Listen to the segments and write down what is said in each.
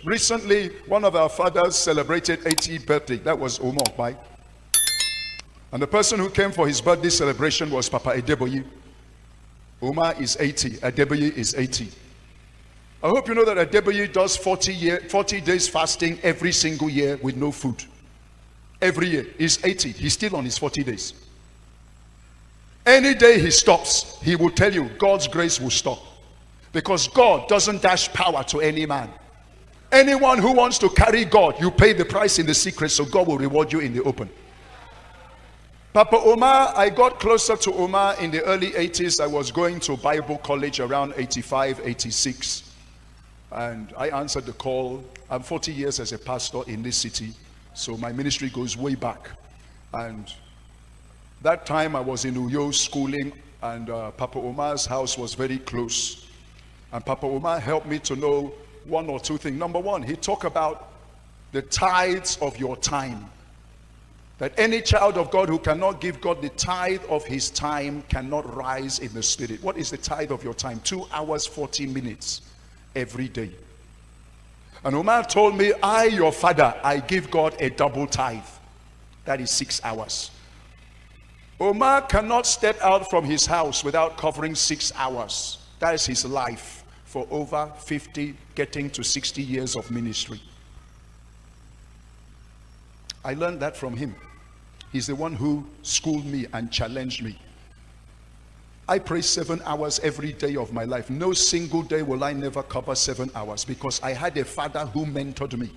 Recently, one of our fathers celebrated 80th birthday. That was Ukpai. And the person who came for his birthday celebration was Papa Adeboye. Uma is 80, Adeboye is 80. I hope you know that Adeboye does 40 days fasting every single year with no food. Every year. He's 80. He's still on his 40 days. Any day he stops, he will tell you God's grace will stop. Because God doesn't dash power to any man. Anyone who wants to carry God, you pay the price in the secret, so God will reward you in the open. Papa Omar, I got closer to Omar in the early 80s. I was going to Bible college around 85, 86. And I answered the call. I'm 40 years as a pastor in this city, so my ministry goes way back. And that time I was in Uyo schooling, and Papa Omar's house was very close. And Papa Omar helped me to know one or two things. Number one, he talked about the tithes of your time. That any child of God who cannot give God the tithe of his time cannot rise in the spirit. What is the tithe of your time? 2 hours, 40 minutes every day. And Omar told me, I, your father, I give God a double tithe. That is 6 hours. Omar cannot step out from his house without covering 6 hours. That is his life for over 50, getting to 60 years of ministry. I learned that from him. He's the one who schooled me and challenged me. I pray 7 hours every day of my life. No single day will I never cover 7 hours, because I had a father who mentored me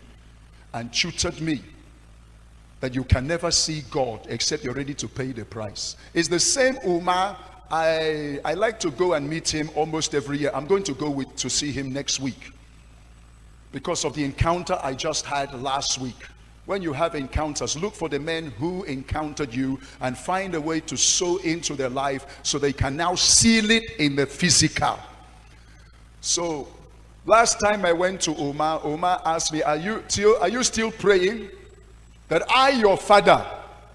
and tutored me that you can never see God except you're ready to pay the price. It's the same Umar. I like to go and meet him almost every year. I'm going to go to see him next week because of the encounter I just had last week. When you have encounters, look for the men who encountered you and find a way to sow into their life so they can now seal it in the physical. So last time I went to Omar asked me, are you still praying? That I, your father,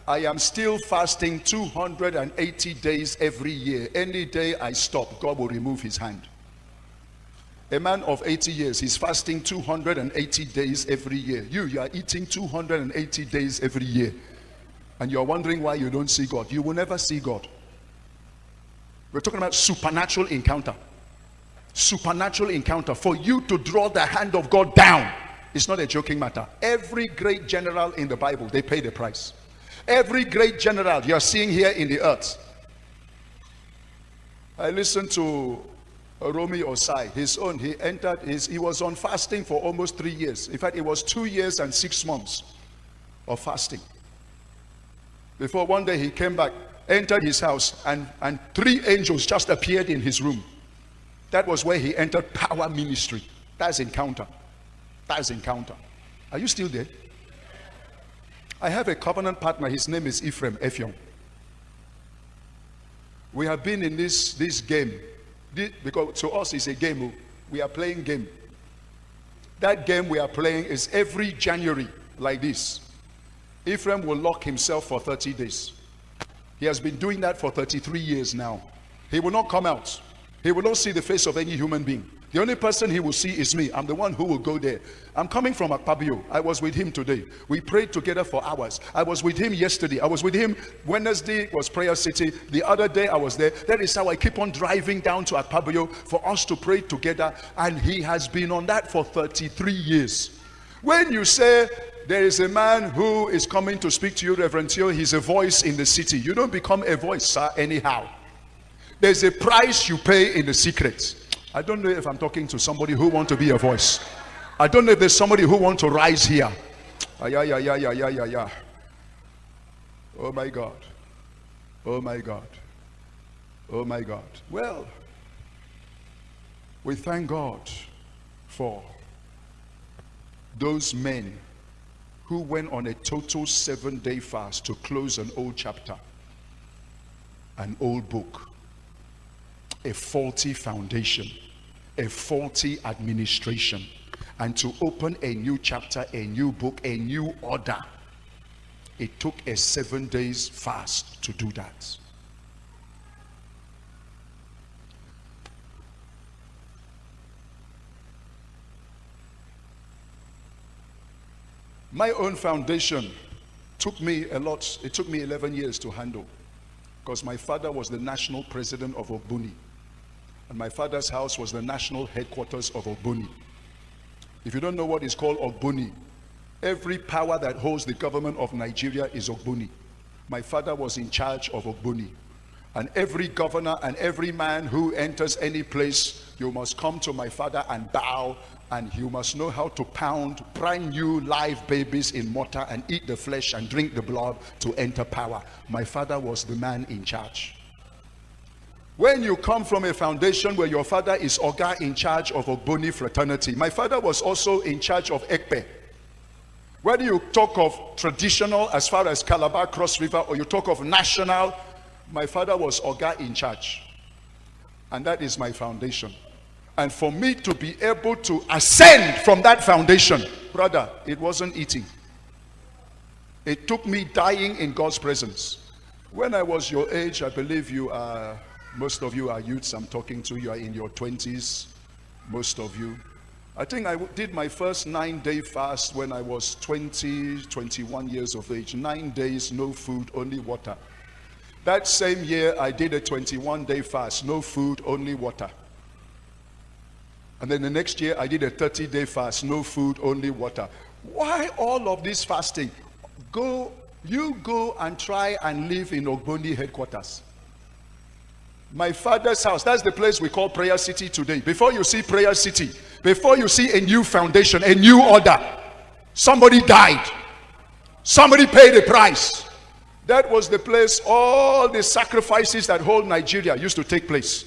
I am still fasting 280 days every year. Any day I stop, God will remove his hand. A man of 80 years, he's fasting 280 days every year. You are eating 280 days every year. And you're wondering why you don't see God. You will never see God. We're talking about supernatural encounter. Supernatural encounter. For you to draw the hand of God down, it's not a joking matter. Every great general in the Bible, they pay the price. Every great general you're seeing here in the earth. I listened to Romy Osai, he was on fasting for almost 3 years. In fact, it was 2 years and 6 months of fasting. Before one day he came back, entered his house, and 3 angels just appeared in his room. That was where he entered power ministry. That's encounter. That's encounter. Are you still there? I have a covenant partner. His name is Effiong. We have been in this game. Because to us it's a game. We are playing game. That game we are playing is every January like this. Ephraim will lock himself for 30 days. He has been doing that for 33 years now. He will not come out. He will not see the face of any human being. The only person he will see is me. I'm the one who will go there. I'm coming from Akpabio. I was with him today. We prayed together for hours. I was with him yesterday. I was with him Wednesday, was Prayer City. The other day I was there. That is how I keep on driving down to Akpabio for us to pray together. And he has been on that for 33 years. When you say there is a man who is coming to speak to you, Reverend Theo, he's a voice in the city. You don't become a voice, sir, anyhow. There's a price you pay in the secret. I don't know if I'm talking to somebody who wants to be a voice. I don't know if there's somebody who wants to rise here. Yeah. Oh my God. Oh my God. Oh my God. Well, we thank God for those men who went on a total 7-day fast to close an old chapter, an old book, a faulty foundation, a faulty administration, and to open a new chapter, a new book, a new order. It took a 7 days fast to do that. My own foundation took me a lot. It took me 11 years to handle, because my father was the national president of Ogboni, and my father's house was the national headquarters of Ogboni. If you don't know what is called Ogboni, every power that holds the government of Nigeria is Ogboni. My father was in charge of Ogboni. And every governor and every man who enters any place, you must come to my father and bow, and you must know how to pound brand new live babies in mortar and eat the flesh and drink the blood to enter power. My father was the man in charge. When you come from a foundation where your father is Oga in charge of Ogboni fraternity, my father was also in charge of Ukpai. Whether you talk of traditional as far as Calabar, Cross River, or you talk of national, my father was Oga in charge. And that is my foundation. And for me to be able to ascend from that foundation, brother, it wasn't eating. It took me dying in God's presence. When I was your age, I believe you are, most of you are youths I'm talking to, you are in your 20s, most of you. I think I did my first 9-day fast when I was 21 years of age. 9 days, no food, only water. That same year, I did a 21-day fast, no food, only water. And then the next year, I did a 30-day fast, no food, only water. Why all of this fasting? You go and try and live in Ogboni headquarters. My father's house, that's the place we call Prayer City today. Before you see Prayer City, before you see a new foundation, a new order, somebody died. Somebody paid a price. That was the place all the sacrifices that hold Nigeria used to take place.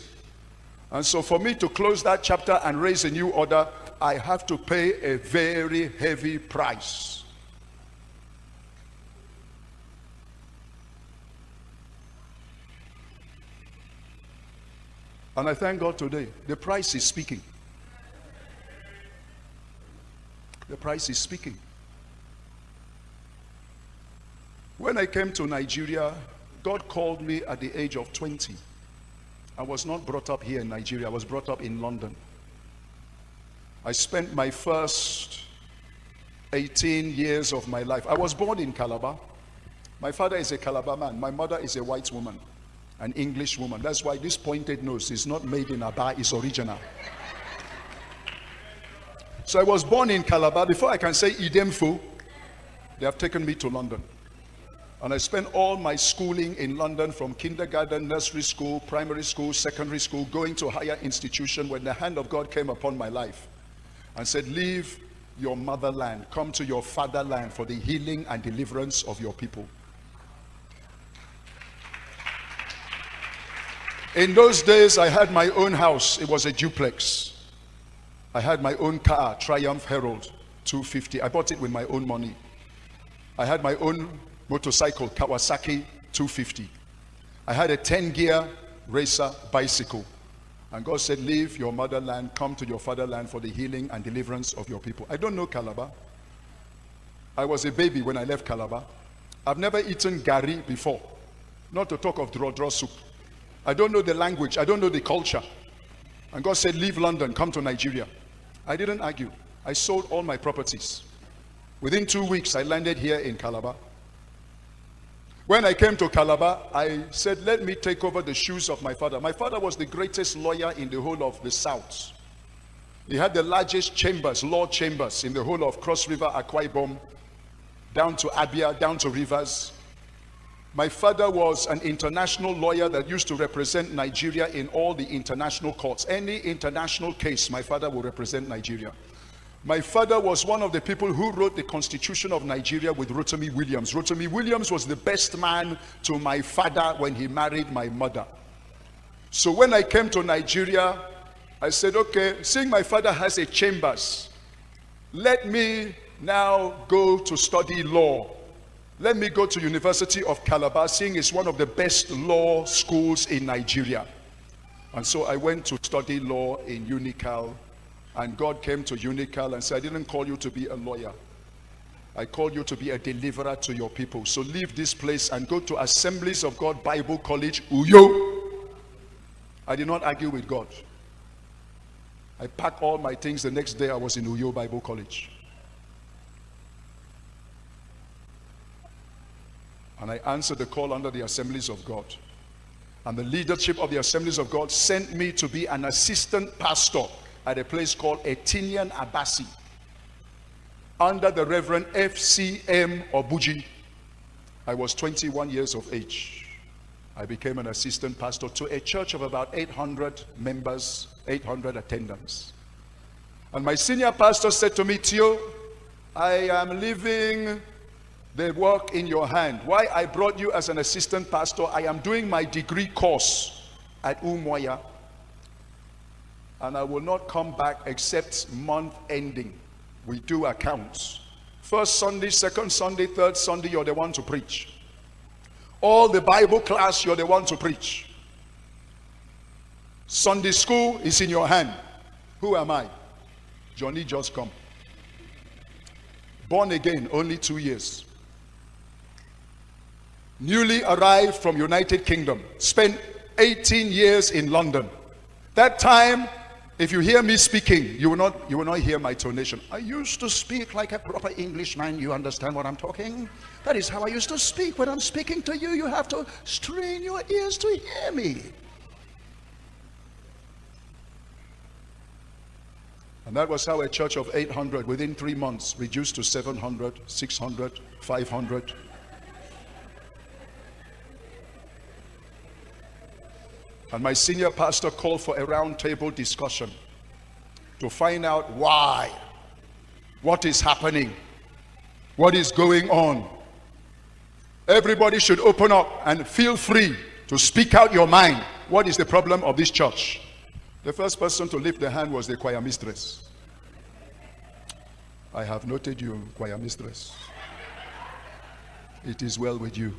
And so for me to close that chapter and raise a new order, I have to pay a very heavy price. And I thank God today. The price is speaking. The price is speaking. When I came to Nigeria, God called me at the age of 20. I was not brought up here in Nigeria. I was brought up in London. I spent my first 18 years of my life. I was born in Calabar. My father is a Calabar man. My mother is a white woman, an English woman. That's why this pointed nose is not made in Aba, it's original. So I was born in Calabar. Before I can say Idemfo, they have taken me to London. And I spent all my schooling in London, from kindergarten, nursery school, primary school, secondary school, going to higher institution, when the hand of God came upon my life and said, leave your motherland, come to your fatherland for the healing and deliverance of your people. In those days, I had my own house. It was a duplex. I had my own car, Triumph Herald 250. I bought it with my own money. I had my own motorcycle, Kawasaki 250. I had a 10-gear racer bicycle. And God said, leave your motherland, come to your fatherland for the healing and deliverance of your people. I don't know Calabar. I was a baby when I left Calabar. I've never eaten gari before, not to talk of draw soup. I don't know the language. I don't know the culture. And God said, leave London, come to Nigeria. I didn't argue. I sold all my properties. Within 2 weeks, I landed here in Calabar. When I came to Calabar, I said, let me take over the shoes of my father. My father was the greatest lawyer in the whole of the South. He had the largest chambers, law chambers, in the whole of Cross River, Ukpai, down to Abia, down to Rivers. My father was an international lawyer that used to represent Nigeria in all the international courts. Any international case, my father will represent Nigeria. My father was one of the people who wrote the Constitution of Nigeria with Rotimi Williams. Rotimi Williams was the best man to my father when he married my mother. So when I came to Nigeria, I said, okay, seeing my father has a chambers, let me now go to study law. Let me go to University of Calabar, seeing it's one of the best law schools in Nigeria. And so I went to study law in Unical. And God came to Unical and said, I didn't call you to be a lawyer. I called you to be a deliverer to your people. So leave this place and go to Assemblies of God Bible College, Uyo. I did not argue with God. I packed all my things. The next day I was in Uyo Bible College. And I answered the call under the Assemblies of God. And the leadership of the Assemblies of God sent me to be an assistant pastor at a place called Etinian Abasi, under the Reverend F.C.M. Obuji. I was 21 years of age. I became an assistant pastor to a church of about 800 members, 800 attendants. And my senior pastor said to me, Theo, I am leaving the work in your hand. Why I brought you as an assistant pastor, I am doing my degree course at Umuahia. And I will not come back except month ending. We do accounts. First Sunday, second Sunday, third Sunday, you're the one to preach. All the Bible class, you're the one to preach. Sunday school is in your hand. Who am I? Johnny just come. Born again, only 2 years. Newly arrived from United Kingdom. Spent 18 years in London. That time, if you hear me speaking, you will not hear my tonation. I used to speak like a proper Englishman. You understand what I'm talking? That is how I used to speak. When I'm speaking to you, you have to strain your ears to hear me. And that was how a church of 800 within 3 months reduced to 700, 600, 500. And my senior pastor called for a round table discussion to find out why, what is happening, what is going on. Everybody should open up and feel free to speak out your mind. What is the problem of this church? The first person to lift the hand was the choir mistress. I have noted you, choir mistress. It is well with you.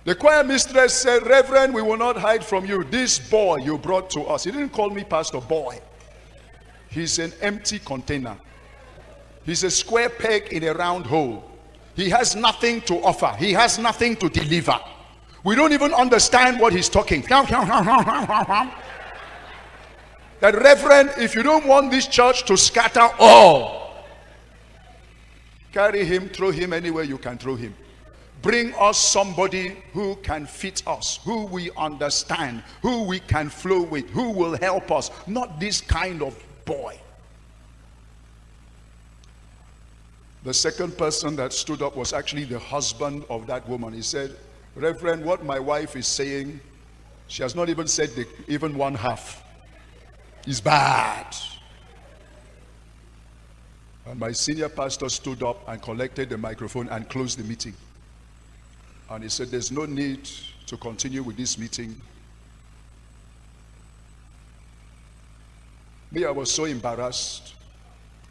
The choir mistress said, Reverend, we will not hide from you. This boy you brought to us. He didn't call me Pastor Boy. He's an empty container. He's a square peg in a round hole. He has nothing to offer. He has nothing to deliver. We don't even understand what he's talking. That, Reverend, if you don't want this church to scatter all, carry him, throw him anywhere you can throw him. Bring us somebody who can fit us, who we understand, who we can flow with, who will help us. Not this kind of boy. The second person that stood up was actually the husband of that woman. He said, Reverend, what my wife is saying, she has not even said even one half. It's bad. And my senior pastor stood up and collected the microphone and closed the meeting. And he said, there's no need to continue with this meeting. Me, I was so embarrassed.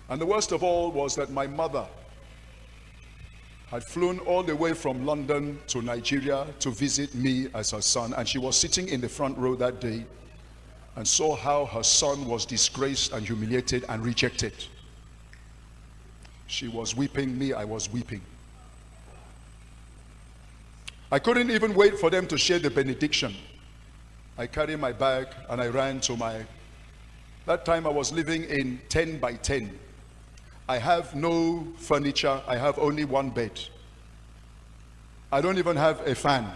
And the worst of all was that my mother had flown all the way from London to Nigeria to visit me as her son. And she was sitting in the front row that day and saw how her son was disgraced and humiliated and rejected. She was weeping. Me, I was weeping. I couldn't even wait for them to share the benediction. I carried my bag and I ran to that time I was living in 10 by 10. I have no furniture. I have only one bed. I don't even have a fan,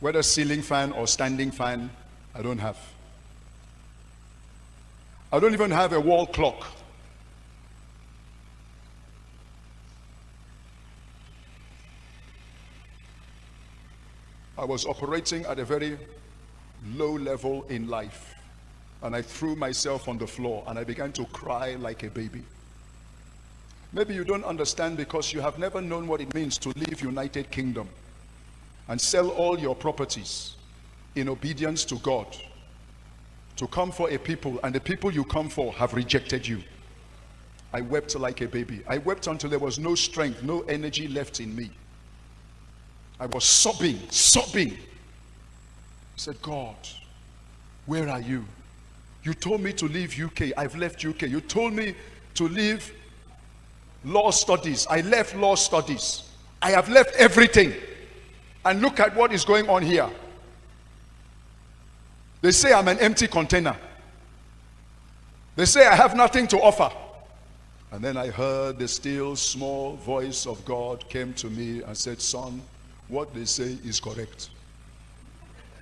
whether ceiling fan or standing fan, I don't have. I don't even have a wall clock. I was operating at a very low level in life, and I threw myself on the floor and I began to cry like a baby. Maybe you don't understand because you have never known what it means to leave United Kingdom and sell all your properties in obedience to God to come for a people, and the people you come for have rejected you. I wept like a baby. I wept until there was no strength, no energy left in me. I was sobbing. I said, God, where are you? You told me to leave UK. I've left UK. You told me to leave law studies. I left law studies. I have left everything. And look at what is going on here. They say I'm an empty container. They say I have nothing to offer. And then I heard the still small voice of God came to me and said, son, what they say is correct.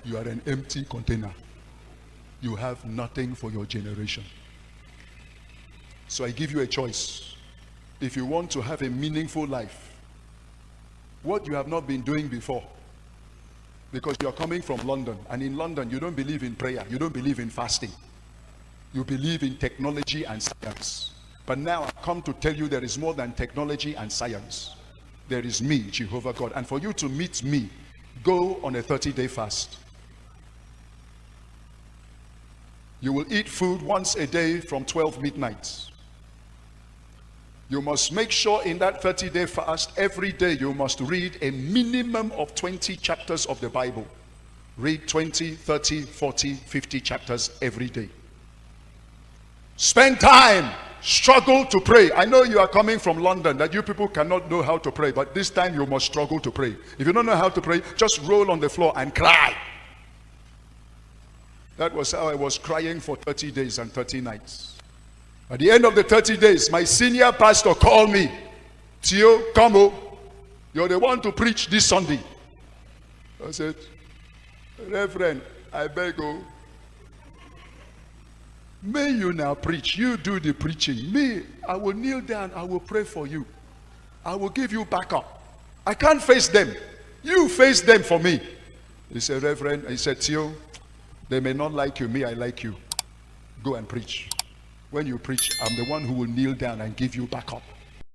You are an empty container. You have nothing for your generation. So I give you a choice. If you want to have a meaningful life, what you have not been doing before, because you are coming from London, and in London you don't believe in prayer, you don't believe in fasting, you believe in technology and science. But now I've come to tell you there is more than technology and science. There is me, Jehovah God. And for you to meet me, go on a 30-day fast. You will eat food once a day from 12 midnight. You must make sure in that 30-day fast, every day you must read a minimum of 20 chapters of the Bible. Read 20, 30, 40, 50 chapters every day. Spend time, struggle to pray. I know you are coming from London, that you people cannot know how to pray, but this time you must struggle to pray. If you don't know how to pray, just roll on the floor and cry. That was how I was crying for 30 days and 30 nights. At the end of the 30 days, my senior pastor called me. Theo, come on. You're the one to preach this Sunday. I said, Reverend, I beg you. May you now preach. You do the preaching. Me, I will kneel down. I will pray for you. I will give you backup. I can't face them. You face them for me. He said, Reverend, he said, Theo, they may not like you. Me, I like you. Go and preach. When you preach, I'm the one who will kneel down and give you backup.